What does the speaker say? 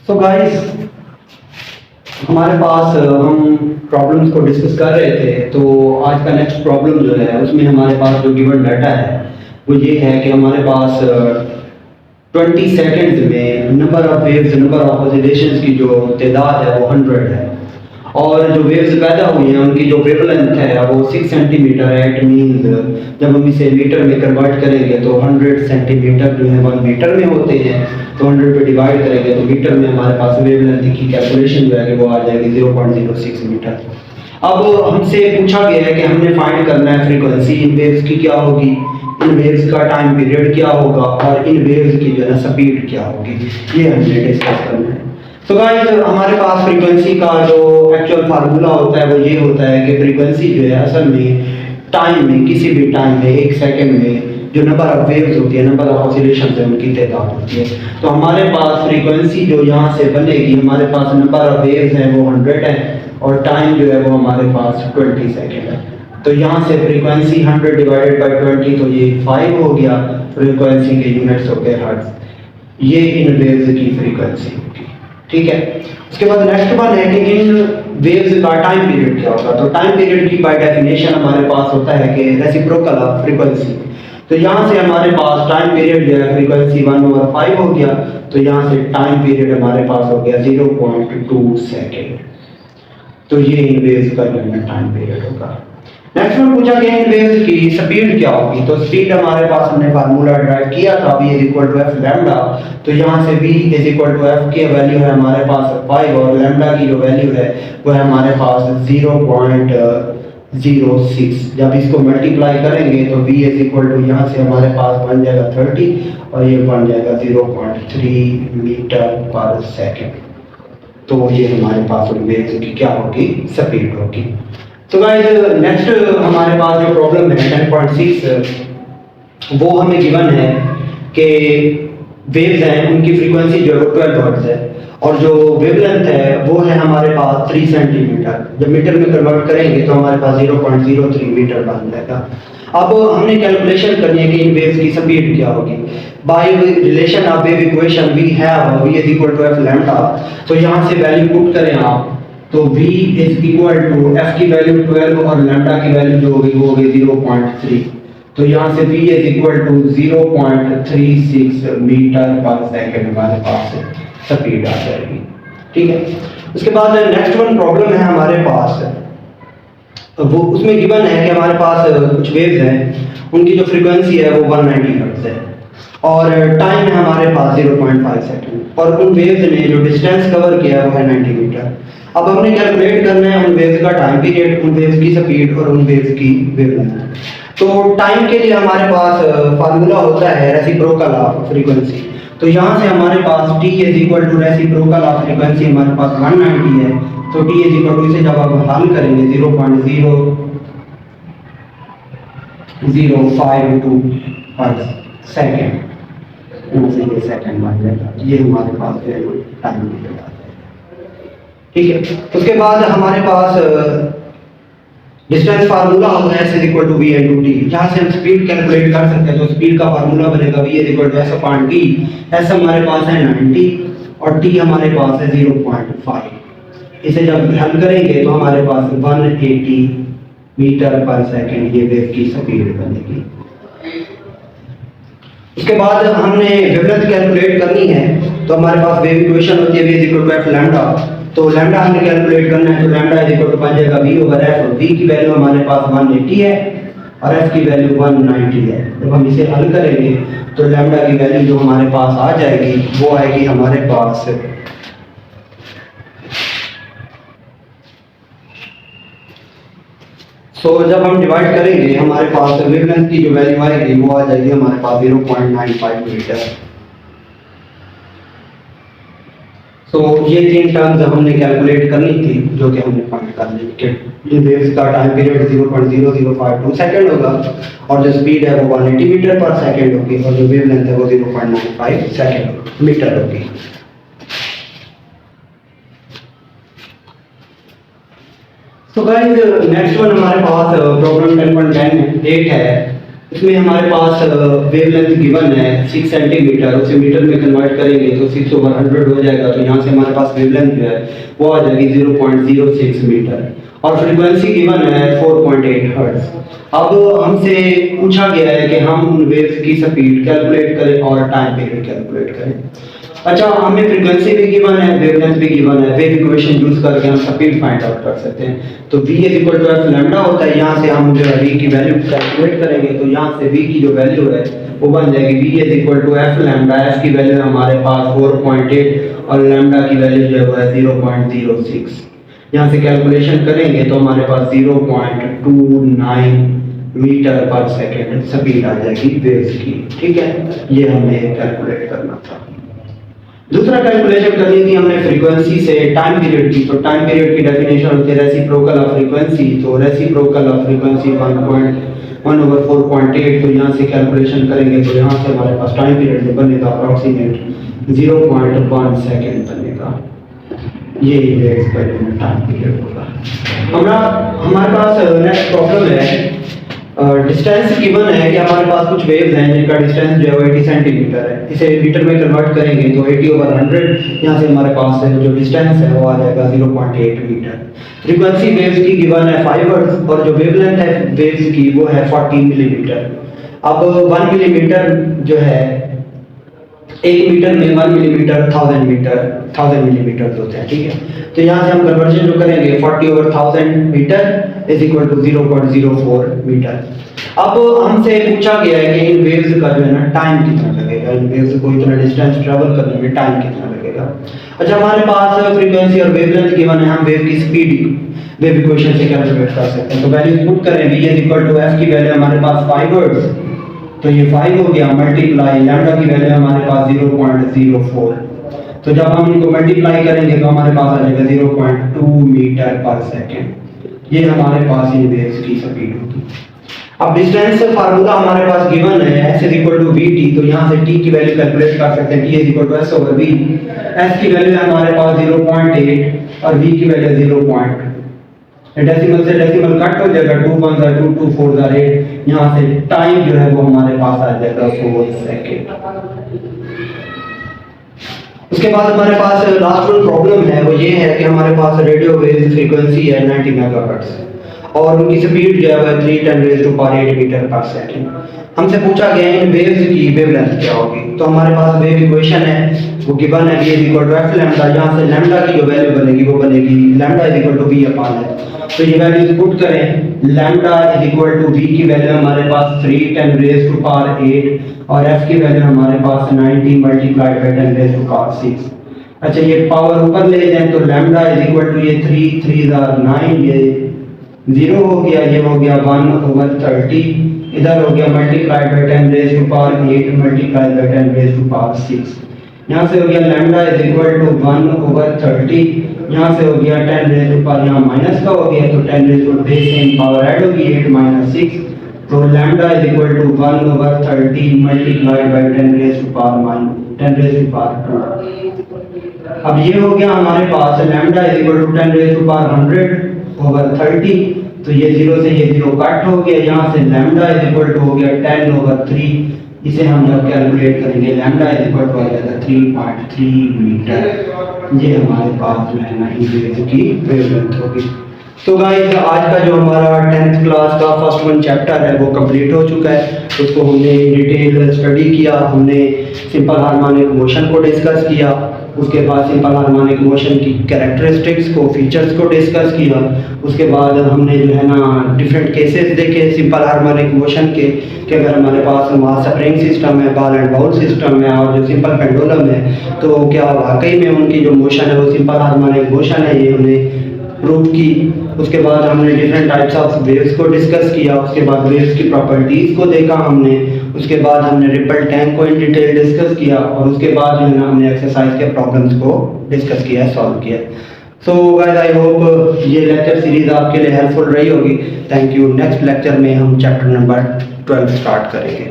So guys, हमारे पास हम problems को डिस्कस कर रहे थे। तो आज का नेक्स्ट प्रॉब्लम जो है उसमें हमारे पास जो गिवन डाटा है वो ये है कि हमारे पास 20 सेकंड्स में number of waves, number of oscillations की जो तादाद है वो 100 है, और जो वेव्स पैदा हुई हैं उनकी जो वेवलेंथ है वो 6 सेंटीमीटर है। इट मीन्स जब हम इसे मीटर में कन्वर्ट करेंगे तो 100 सेंटीमीटर जो है 1 मीटर में होते हैं, तो 100 पे डिवाइड करेंगे तो मीटर में हमारे पास वेवलेंथ की कैलकुलेशन जो है वो आ जाएगी 0.06 मीटर। अब हमसे पूछा गया है कि हमने फाइंड करना है फ्रीक्वेंसी इन वेव्स की क्या होगी, इन वेव्स का टाइम पीरियड क्या होगा और इन वेव्स की जो है स्पीड क्या होगी, ये हमने डिस्कस करना है। तो गाइस, हमारे पास फ्रीक्वेंसी का जो एक्चुअल फार्मूला होता है वो ये होता है कि फ्रीक्वेंसी जो है असल में टाइम में, किसी भी टाइम में, एक सेकंड में जो नंबर ऑफ वेव्स होती है, नंबर ऑफ ऑसिलेशंस है, उनकी तादाद होती है। तो हमारे पास फ्रीक्वेंसी जो यहाँ से बनेगी, हमारे पास नंबर ऑफ वेव्स हैं वो 100 है और टाइम जो है वो हमारे पास 20 सेकंड है। तो यहाँ से फ्रीक्वेंसी 100 डिवाइडेड बाई 20 तो ये 5 हो गया। फ्रीक्वेंसी के यूनिट्स हो गए हर्ट्ज। ये इन वेव्स की फ्रीक्वेंसी होगी, ठीक है। उसके बाद नेक्स्ट वन है कि इन वेव्स का टाइम पीरियड क्या होगा। तो टाइम पीरियड की बाय डेफिनेशन हमारे पास होता है कि रेसिप्रोकल ऑफ फ्रीक्वेंसी। तो यहाँ से हमारे पास टाइम पीरियड जो है फ्रीक्वेंसी 1/5 हो गया, तो यहाँ से टाइम पीरियड हमारे पास हो गया 0.2 सेकेंड। तो ये इन वेव्स का जो है टाइम पीरियड होगा। नेक्स्ट में पूछा गया इन वेव्स की स्पीड क्या होगी। तो स्पीड हमारे पास हमने फार्मूला ड्राइव किया था, v = f लैम्डा। तो यहाँ से v = f की वैल्यू है हमारे पास 5 और लैम्डा की जो वैल्यू है वो है हमारे पास 0.06। जब इसको मल्टीप्लाई करेंगे तो v यहाँ से हमारे पास बन जाएगा 30 और ये बन जाएगा 0.3 मीटर पर सेकेंड। तो ये हमारे पास वेव्स की क्या होगी, स्पीड होगी। तो गाइस, नेक्स्ट हमारे पास जो प्रॉब्लम है 10.6, वो हमें गिवन है कि वेव्स हैं उनकी फ्रीक्वेंसी जो है 12 हर्ट्ज है और जो वेवलेंथ है वो है हमारे पास 3 सेंटीमीटर। जब मीटर में कन्वर्ट करेंगे तो हमारे पास 0.03 मीटर बन जाएगा। अब हमने कैलकुलेशन करनी है कि इन वेव्स की स्पीड क्या होगी। By relation of wave equation we have v = f lambda. तो यहाँ से वैल्यू पुट करें आप, तो v = f की वैल्यू 12 और लैम्डा की वैल्यू जो होगी वो होगी 0.3। तो यहाँ से v = 0.36 मीटर पर सेकंड हमारे पास स्पीड आ जाएगी, ठीक है। उसके बाद नेक्स्ट वन प्रॉब्लम है हमारे पास, वो उसमें गिवन है कि हमारे पास कुछ वेव्स हैं उनकी जो फ्रीक्वेंसी है वो 190 हर्ट्ज है और टाइम है हमारे पास 0.5 सेकंड और उन वेव्स ने जो डिस्टेंस कवर किया है वो है 90 मीटर। अब हमने कैलकुलेट करना है उन वेव्स का टाइम पीरियड, उन वेव्स की स्पीड और उन वेव्स की वेवलेंथ। तो टाइम के लिए हमारे पास फार्मूला होता है रेसिप्रोकल ऑफ फ्रीक्वेंसी। तो यहाँ से हमारे पास t = रेसिप्रोकल ऑफ फ्रीक्वेंसी हमारे पास 190 है। तो t इसे जब आप हल करेंगे 0.0052 पर सेकेंड, ये सेकंड बन जाएगा। ये हमारे पास टाइम पीरियड आता है, ठीक है। उसके बाद हमारे पास डिस्टेंस फार्मूला होगा s = v × t। जहाँ से हम स्पीड कैलकुलेट कर सकते हैं तो स्पीड का फार्मूला बनेगा v = s/t। s हमारे पास है 90 और t हमारे पास है 0.5। इसे जब हल करेंगे तो हमारे पास 180 मीटर पर सेकंड ये वेव की स्पीड बनेगी। उसके बाद हमने वेवलेंथ कैलकुलेट करनी है। तो हमारे पास वेव इक्वेशन होती है v = f लैम्डा। तो लैम्डा हमने कैलकुलेट करना है तो लैम्डा बन जाएगा v/f। v की वैल्यू हमारे पास 180 है और f की वैल्यू 190 है। जब हम इसे हल करेंगे तो लैम्डा की वैल्यू जो हमारे पास आ जाएगी वो आएगी हमारे पास 100। जब हम डिवाइड करेंगे हमारे पास वेवलेंथ की जो वैल्यू आएगी वो आ जाएगी हमारे पास 0.95 मीटर। तो ये 3 टर्म्स हमने कैलकुलेट करनी थी जो कि हमने फाइंड कर ली कि ये वेव्स का टाइम पीरियड 0.0052 सेकंड होगा और जो स्पीड है वो 180 मीटर पर सेकंड होगी और जो वेवलेंथ है वो 0.95 सेकंड मीटर होगी। तो गाइस, नेक्स्ट वन हमारे पास प्रॉब्लम 10.8 है इसमें हमारे पास वेवलेंथ गिवन है 6 सेंटीमीटर, उसे मीटर में कन्वर्ट करेंगे तो 6/100 हो जाएगा। तो यहाँ से हमारे पास वेवलेंथ जो है वो आ जाएगी 0.06 मीटर और फ्रीक्वेंसी गिवन है 4.8 हर्ट्ज। अब हमसे पूछा गया है कि हम उन वेव्स की स्पीड कैलकुलेट करें और टाइम पीरियड कैलकुलेट करें। अच्छा, हमें फ्रीक्वेंसी भी गिवन है, वेवलेंथ भी गिवन है, वेव इक्वेशन यूज करके हम स्पीड फाइंड आउट कर सकते हैं। तो v f लैम्डा होता है, यहाँ से हम जो है v की वैल्यू कैलकुलेट करेंगे। तो यहाँ से v की जो वैल्यू है वो बन जाएगी v f लैम्डा। f की वैल्यू है हमारे पास 4.8 और लैम्डा की वैल्यू जो है वो है 0.06। यहाँ से कैलकुलेशन करेंगे तो हमारे पास 0.29 मीटर पर सेकेंड स्पीड आ जाएगी वेव्स की। ठीक है, ये हमें कैलकुलेट करना था। दूसरा कैलकुलेशन करनी थी हमने फ्रीक्वेंसी से टाइम पीरियड की। तो टाइम पीरियड की डेफिनेशन होती है रेसिप्रोकल ऑफ फ्रीक्वेंसी। तो रेसिप्रोकल ऑफ फ्रीक्वेंसी 1/4.8। तो यहाँ से कैलकुलेशन करेंगे तो यहाँ से हमारे पास टाइम पीरियड जो बनेगा अप्रोक्सीमेट 0.1 सेकेंड बनेगा। ये एक्सपेरिमेंट टाइम पीरियड होगा। हमारे पास नेक्स्ट प्रॉब्लम है, डिस्टेंस गिवन है कि हमारे पास कुछ वेव्स हैं जिनका डिस्टेंस जो है वो 80 सेंटीमीटर है। इसे मीटर में कन्वर्ट करेंगे तो 80/100, यहाँ से हमारे पास जो डिस्टेंस है वो आ जाएगा 0.8 मीटर। फ्रीक्वेंसी वेव्स की गिवन है 5 हर्ट्ज और जो वेवलेंथ है वेव्स की वो है 40 मिलीमीटर। अब 1 मिलीमीटर जो है 1 मीटर में 1 मिलीमीटर 1000 मिलीमीटर होते हैं। ठीक है, तो यहाँ से हम कन्वर्जन जो करेंगे 40/1000 meter is equal to 0.04 meter. अब हमसे पूछा गया है कि इन वेव्स का जो है ना टाइम कितना लगेगा, इन वेव्स को इतना डिस्टेंस ट्रैवल करने में टाइम कितना लगेगा। अच्छा, हमारे पास फ्रीक्वेंसी और वेवलेंथ गिवन है, हम वेव की स्पीड वेव इक्वेशन से कैलकुलेट कर सकते हैं। तो वैल्यू पुट करें, v f की वैल्यू हमारे पास 5 हर्ट्ज, तो ये 5 हो गया, मल्टीप्लाई लैम्डा की वैल्यू हमारे पास 0.04। तो जब हम इनको मल्टीप्लाई करेंगे तो हमारे पास आ जाएगा 0.2 मीटर पर सेकेंड। ये हमारे पास इन वेव्स की स्पीड होगी। अब डिस्टेंस फार्मूला हमारे पास गिवन है s vt। तो यहाँ से t की वैल्यू कैलकुलेट कर सकते हैं, t s/v। s की वैल्यू है हमारे पास 0.8 और v की वैल्यू 0. डेसिमल से डेसिमल कट हो जाएगा, 2 1 2 2 4 8। यहाँ से टाइम जो है वो हमारे पास आ जाएगा 4 सेकेंड। उसके बाद हमारे पास लास्ट वन प्रॉब्लम है, वो ये है कि हमारे पास रेडियो वेव फ्रीक्वेंसी है 90 मेगाहर्ट्ज और उनकी स्पीड जो है 3×10⁸ मीटर पर सेकेंड। हमसे पूछा गया इन वेव्स की वेवलेंथ क्या होगी। तो हमारे पास वेव इक्वेशन है, वो गिवन है v f लैम्डा। यहाँ से लैम्डा की जो वैल्यू बनेगी वो बनेगी लैम्डा v/f। तो ये वैल्यूज पुट करें, लैम्डा v की वैल्यू हमारे पास 3×10⁸ और f की वैल्यू हमारे पास 90 × 10⁶। अच्छा, ये पावर ऊपर ले जाएं तो लैम्डा ये 3 3 9, ये 0 हो गया, ये हो गया 1/30, इधर हो गया मल्टीप्लाई बाय 10⁸ मल्टीप्लाई बाय 10⁶। यहाँ से हो गया लैम्डा 1/30, यहाँ से हो गया 10⁻, यहाँ माइनस का हो गया तो 10⁻, पावर ऐड होगी 8 - 6। तो लैम्डा 1/30 मल्टीप्लाई बाय 10⁻²। अब ये हो गया हमारे पास लैम्डा 10⁻100/30। तो ये 0 से ये 0 कट हो गया, यहाँ से लैम्डा हो गया 10/3। इसे हम जब कैलकुलेट करेंगे लैम्डा आ जाएगा 3.3 मीटर। ये हमारे पास जो है ना वेव की वेवलेंथ होगी। तो गाइस, आज का जो हमारा 10th क्लास का फर्स्ट वन चैप्टर है वो कंप्लीट हो चुका है। उसको हमने डिटेल स्टडी किया, हमने सिंपल हार्मोनिक मोशन को डिस्कस किया, उसके बाद सिंपल हार्मोनिक मोशन की कैरेक्टरिस्टिक्स को, फीचर्स को डिस्कस किया। उसके बाद हमने जो है ना डिफरेंट केसेस देखे सिंपल हार्मोनिक मोशन के, कि अगर हमारे पास मास स्प्रिंग सिस्टम है, बॉल एंड बाउल सिस्टम है और जो सिंपल पेंडुलम है, तो क्या वाकई में उनकी जो मोशन है वो सिंपल हार्मोनिक मोशन है, ये हमने प्रूव की। उसके बाद हमने डिफरेंट टाइप्स ऑफ वेव्स को डिस्कस किया, उसके बाद वेव्स की प्रॉपर्टीज़ को देखा हमने, उसके बाद हमने रिपल टैंक को इन डिटेल डिस्कस किया और उसके बाद जो है ना हमने एक्सरसाइज के प्रॉब्लम्स को डिस्कस किया, सॉल्व किया। सो गाइस, आई होप ये लेक्चर सीरीज आपके लिए हेल्पफुल रही होगी। Thank you. नेक्स्ट लेक्चर में हम चैप्टर नंबर 12 स्टार्ट करेंगे।